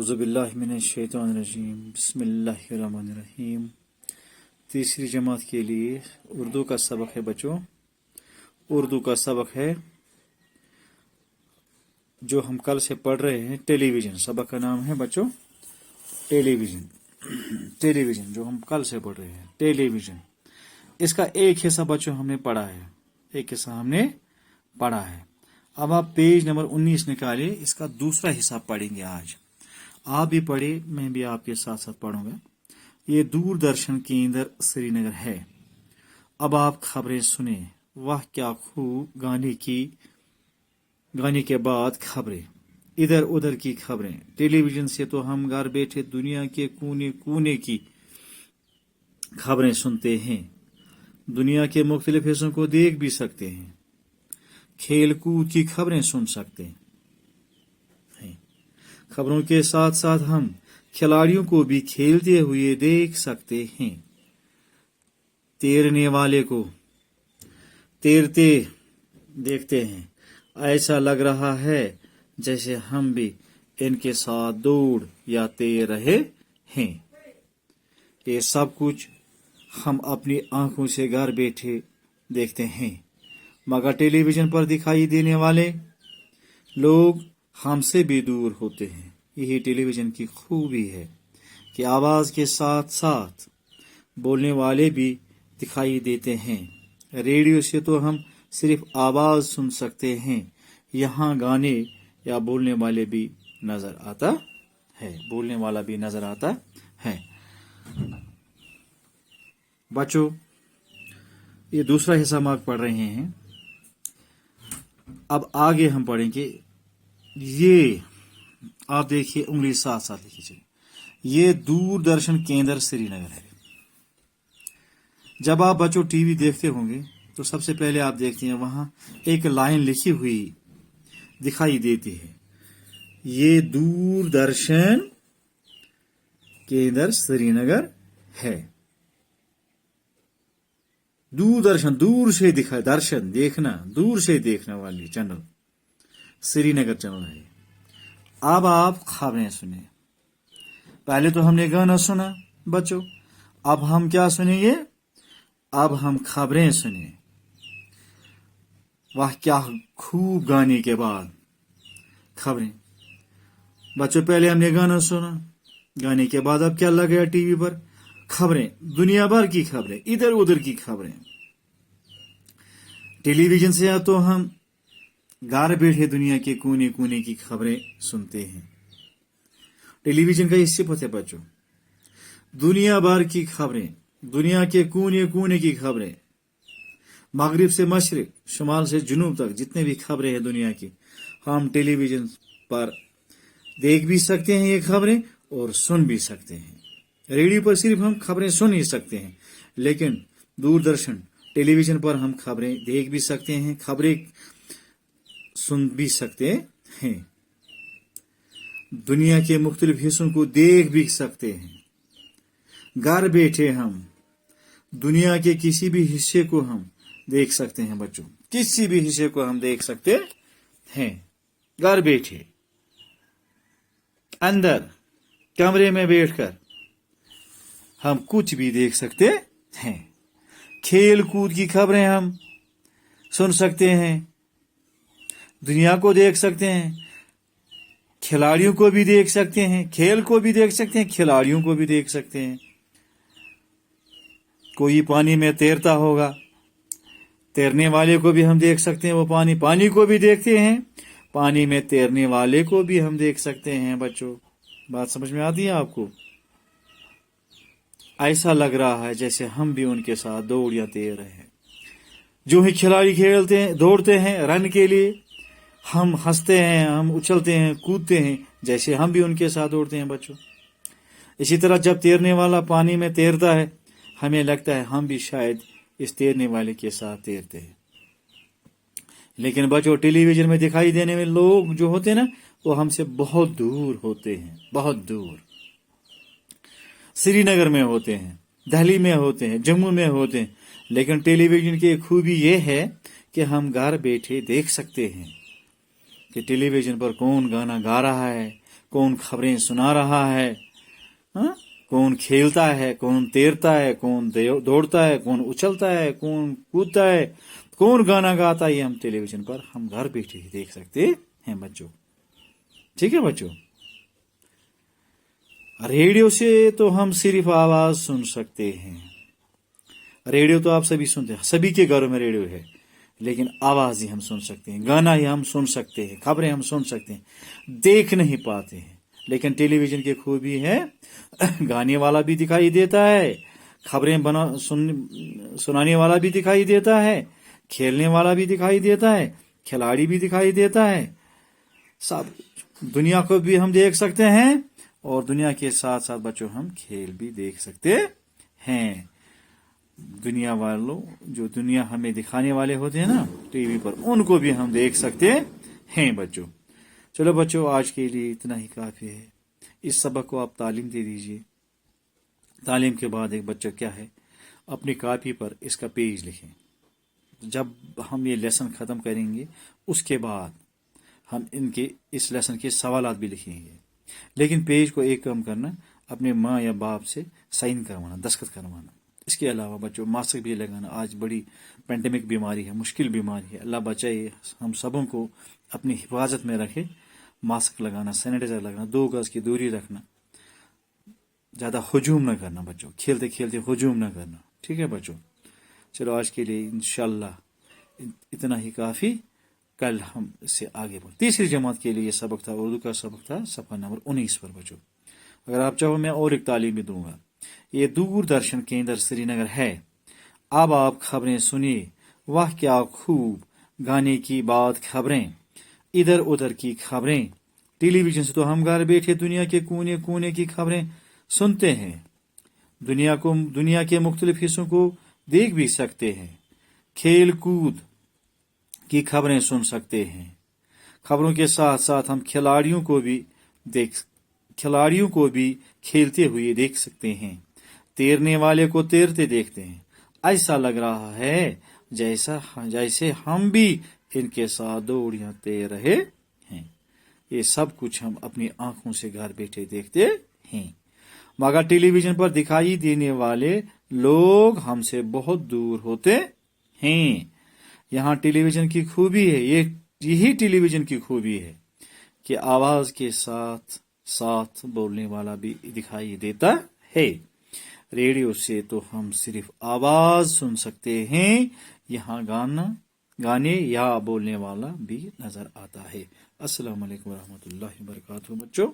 औज़ुबिल्लाहिमिनश्शैतानिर्रजीम बिस्मिल्लाहिर्रहमानिर्रहीम। तीसरी जमात के लिए उर्दू का सबक है बच्चों। उर्दू का सबक है जो हम कल से पढ़ रहे हैं, टेलीविज़न। सबक का नाम है बच्चों टेलीविज़न। टेलीविज़न जो हम कल से पढ़ रहे हैं, टेलीविज़न। इसका एक हिस्सा बच्चों हमने पढ़ा है, एक हिस्सा हमने पढ़ा है। अब आप पेज नंबर 19 निकालिए, इसका दूसरा हिस्सा पढ़ेंगे आज। आप भी पढ़े, मैं भी आपके साथ साथ पढ़ूंगा। ये दूरदर्शन केंद्र श्रीनगर है। अब आप खबरें सुने। वाह क्या खूब गाने के बाद खबरें, इधर उधर की खबरें। टेलीविजन से तो हम घर बैठे दुनिया के कोने कोने की खबरें सुनते हैं, दुनिया के मुख्तलिफ हिस्सों को देख भी सकते हैं, खेल कूद की खबरें सुन सकते हैं। खबरों के साथ साथ हम खिलाड़ियों को भी खेलते हुए देख सकते हैं। तैरने वाले को तैरते देखते हैं, ऐसा लग रहा है जैसे हम भी इनके साथ दौड़ या तैर रहे हैं। ये सब कुछ हम अपनी आंखों से घर बैठे देखते हैं, मगर टेलीविजन पर दिखाई देने वाले लोग हमसे भी दूर होते हैं। यही टेलीविजन की खूबी है कि आवाज के साथ साथ बोलने वाले भी दिखाई देते हैं। रेडियो से तो हम सिर्फ आवाज सुन सकते हैं, यहाँ गाने या बोलने वाले भी नजर आता है, बोलने वाला भी नजर आता है। बच्चों, ये दूसरा हिस्सा हम पढ़ रहे हैं। अब आगे हम पढ़ेंगे। ये आप देखिए, उंगली साथ साथ लिखिए। ये दूरदर्शन केंद्र श्रीनगर है। जब आप बच्चों टीवी देखते होंगे तो सबसे पहले आप देखते हैं वहां एक लाइन लिखी हुई दिखाई देती है, ये दूरदर्शन केंद्र श्रीनगर है। दूरदर्शन, दूर से दिखा, दर्शन देखना, दूर से देखने वाली चैनल श्रीनगर चैनल है। अब आप खबरें सुने। पहले तो हमने गाना सुना बच्चों, अब हम क्या सुनेंगे? अब हम खबरें सुने। वाह क्या खूब गाने के बाद खबरें। बच्चों, पहले हमने गाना सुना, गाने के बाद अब क्या लग गया टीवी पर? खबरें, दुनिया भर की खबरें, इधर उधर की खबरें। टेलीविजन से तो हम घर बैठे दुनिया के कोने कोने की खबरें सुनते हैं। टेलीविजन का इससे पता है बच्चों, दुनिया भर की खबरें, दुनिया के कोने कोने की खबरें, मगरिब से मशरिक, शुमाल से जुनूब तक जितने भी खबरें हैं दुनिया की, हम टेलीविजन पर देख भी सकते हैं ये खबरें और सुन भी सकते हैं। रेडियो पर सिर्फ हम खबरें सुन ही सकते हैं, लेकिन दूरदर्शन टेलीविजन पर हम खबरें देख भी सकते हैं, खबरें सुन भी सकते हैं, दुनिया के मुख्तलिफ हिस्सों को देख भी सकते हैं। घर बैठे हम दुनिया के किसी भी हिस्से को हम देख सकते हैं बच्चों, किसी भी हिस्से को हम देख सकते हैं। घर बैठे अंदर कमरे में बैठकर हम कुछ भी देख सकते हैं। खेल कूद की खबरें हम सुन सकते हैं, दुनिया को देख सकते हैं, खिलाड़ियों को भी देख सकते हैं, खेल को भी देख सकते हैं, खिलाड़ियों को भी देख सकते हैं। कोई पानी में तैरता होगा, तैरने वाले को भी हम देख सकते हैं, वो पानी को भी देखते हैं, पानी में तैरने वाले को भी हम देख सकते हैं। बच्चों, बात समझ में आती है आपको? ऐसा लग रहा है जैसे हम भी उनके साथ दौड़ या तैर रहे हैं। जो ही खिलाड़ी खेलते हैं, दौड़ते हैं रन के लिए, हम हंसते हैं, हम उछलते हैं, कूदते हैं, जैसे हम भी उनके साथ दौड़ते हैं बच्चों। इसी तरह जब तैरने वाला पानी में तैरता है, हमें लगता है हम भी शायद इस तैरने वाले के साथ तैरते हैं। लेकिन बच्चों, टेलीविजन में दिखाई देने में लोग जो होते हैं ना, वो हमसे बहुत दूर होते हैं, बहुत दूर। श्रीनगर में होते हैं, दिल्ली में होते हैं, जम्मू में होते हैं। लेकिन टेलीविजन की खूबी ये है कि हम घर बैठे देख सकते हैं कि टेलीविजन पर कौन गाना गा रहा है, कौन खबरें सुना रहा है, हाँ? कौन खेलता है, कौन तैरता है, कौन दौड़ता है, कौन उछलता है, कौन कूदता है, कौन गाना गाता है, ये हम टेलीविजन पर हम घर बैठे ही देख सकते हैं बच्चों। ठीक है बच्चों। रेडियो से तो हम सिर्फ आवाज सुन सकते हैं। रेडियो तो आप सभी सुनते हैं, सभी के घरों में रेडियो है, लेकिन आवाज ही हम सुन सकते हैं, गाना ही हम सुन सकते हैं, खबरें हम सुन सकते हैं, देख नहीं पाते हैं। लेकिन टेलीविजन की खूबी है, गाने वाला भी दिखाई देता है, खबरें सुनाने वाला भी दिखाई देता है, खेलने वाला भी दिखाई देता है, खिलाड़ी भी दिखाई देता है। सब दुनिया को भी हम देख सकते हैं और दुनिया के साथ साथ बच्चों हम खेल भी देख सकते हैं। दुनिया वालों, जो दुनिया हमें दिखाने वाले होते हैं ना टीवी पर, उनको भी हम देख सकते हैं बच्चों। चलो बच्चों, आज के लिए इतना ही काफी है। इस सबक को आप तालीम दे दीजिए। तालीम के बाद एक बच्चा क्या है, अपनी कॉपी पर इसका पेज लिखें। जब हम ये लेसन खत्म करेंगे उसके बाद हम इनके इस लेसन के सवालात भी लिखेंगे। लेकिन पेज को एक काम करना, अपने माँ या बाप से साइन करवाना, दस्तखत करवाना। इसके अलावा बच्चों मास्क भी लगाना। आज बड़ी पेंडेमिक बीमारी है, मुश्किल बीमारी है, अल्लाह बचाए, हम सबों को अपनी हिफाजत में रखे। मास्क लगाना, सैनिटाइजर लगाना, 2 गज की दूरी रखना, ज्यादा हुजूम न करना बच्चों, खेलते खेलते हुजूम न करना। ठीक है बच्चों। चलो आज के लिए इंशाल्लाह इतना ही काफी। कल हम इससे आगे बढ़। तीसरी जमात के लिए सबक था, उर्दू का सबक था, सफा नंबर 19 पर बच्चों। अगर आप चाहो मैं और एक तालीम भी दूंगा। ये दूरदर्शन केंद्र श्रीनगर है। अब आप खबरें सुनिए, वाह क्या खूब, गाने की बात खबरें, इधर उधर की खबरें। टेलीविजन से तो हम घर बैठे दुनिया के कोने कोने की खबरें सुनते हैं, दुनिया के मुख्तलिफ हिस्सों को देख भी सकते हैं, खेल कूद की खबरें सुन सकते हैं। खबरों के साथ साथ हम खिलाड़ियों को भी खेलते हुए देख सकते हैं, तैरने वाले को तैरते देखते हैं। ऐसा लग रहा है जैसे हम भी इनके साथ दौड़ या तैर रहे हैं। ये सब कुछ हम अपनी आंखों से घर बैठे देखते हैं, मगर टेलीविजन पर दिखाई देने वाले लोग हमसे बहुत दूर होते हैं। यहाँ टेलीविजन की खूबी है, यही टेलीविजन की खूबी है कि आवाज के साथ साथ बोलने वाला भी दिखाई देता है। रेडियो से तो हम सिर्फ आवाज सुन सकते हैं, यहाँ गाने या बोलने वाला भी नजर आता है। अस्सलाम वालेकुम रहमतुल्लाहि व बरकातहू बच्चों।